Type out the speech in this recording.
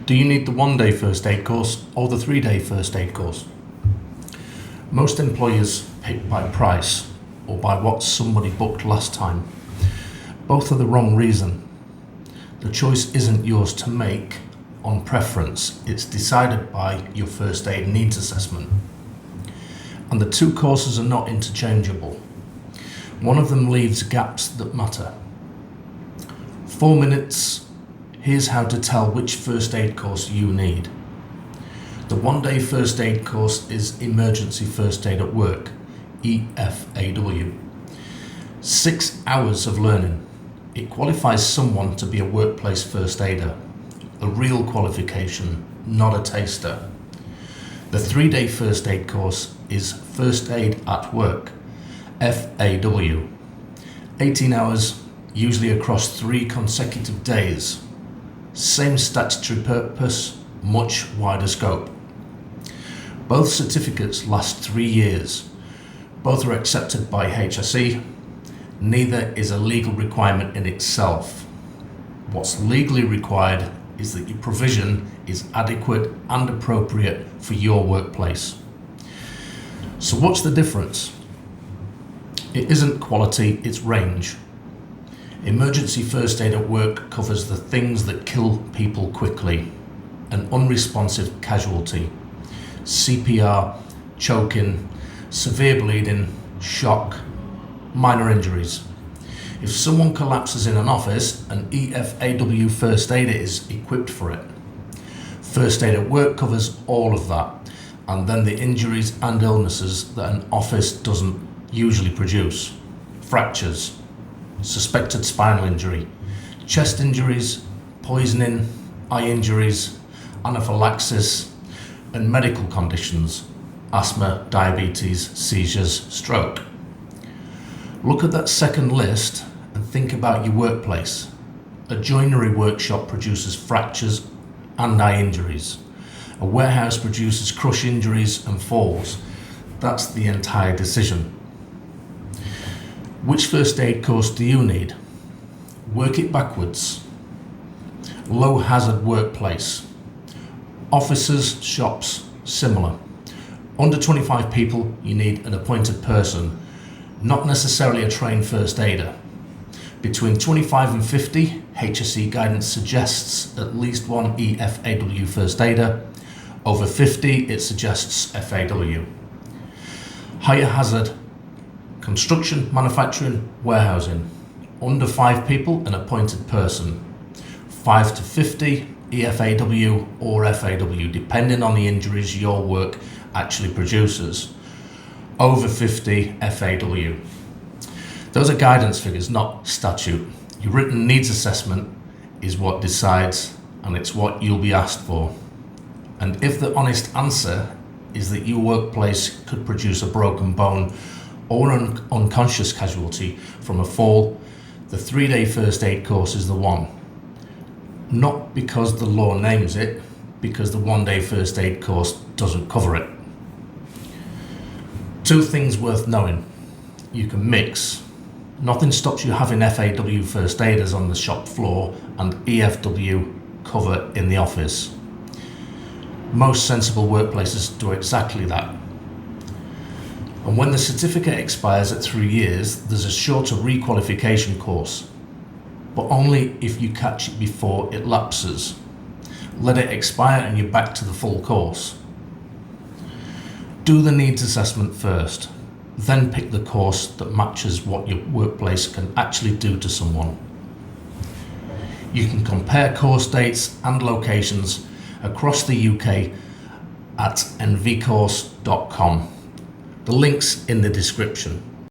Do you need the 1-day first aid course or the 3-day first aid course? Most employers pick by price or by what somebody booked last time. Both are the wrong reason. The choice isn't yours to make on preference. It's decided by your first aid needs assessment. And the two courses are not interchangeable. One of them leaves gaps that matter. 4 minutes. Here's how to tell which first aid course you need. The 1-day first aid course is Emergency First Aid at Work, EFAW. 6 hours of learning. It qualifies someone to be a workplace first aider, a real qualification, not a taster. The 3-day first aid course is First Aid at Work, FAW. 18 hours, usually across 3 consecutive days. Same statutory purpose, much wider scope. Both certificates last 3 years. Both are accepted by HSE. Neither is a legal requirement in itself. What's legally required is that your provision is adequate and appropriate for your workplace. So what's the difference? It isn't quality, it's range. Emergency First Aid at Work covers the things that kill people quickly. An unresponsive casualty, CPR, choking, severe bleeding, shock, minor injuries. If someone collapses in an office, an EFAW first aider is equipped for it. First Aid at Work covers all of that, and then the injuries and illnesses that an office doesn't usually produce. Fractures, suspected spinal injury, chest injuries, poisoning, eye injuries, anaphylaxis, and medical conditions, asthma, diabetes, seizures, stroke. Look at that second list and think about your workplace. A joinery workshop produces fractures and eye injuries. A warehouse produces crush injuries and falls. That's the entire decision. Which first aid course do you need? Work it backwards. Low hazard workplace. Offices, shops, similar. Under 25 people, you need an appointed person, not necessarily a trained first aider. Between 25 and 50, HSE guidance suggests at least one EFAW first aider. Over 50, it suggests FAW. Higher hazard, construction, manufacturing, warehousing. Under 5 people, an appointed person. 5 to 50, EFAW or FAW, depending on the injuries your work actually produces. Over 50, FAW. Those are guidance figures, not statute. Your written needs assessment is what decides, and it's what you'll be asked for. And if the honest answer is that your workplace could produce a broken bone or an unconscious casualty from a fall, the 3-day first aid course is the one. Not because the law names it, because the 1-day first aid course doesn't cover it. 2 things worth knowing. You can mix. Nothing stops you having FAW first aiders on the shop floor and EFW cover in the office. Most sensible workplaces do exactly that. And when the certificate expires at 3 years, there's a shorter requalification course, but only if you catch it before it lapses. Let it expire and you're back to the full course. Do the needs assessment first, then pick the course that matches what your workplace can actually do to someone. You can compare course dates and locations across the UK at nvcourse.com. The link's in the description.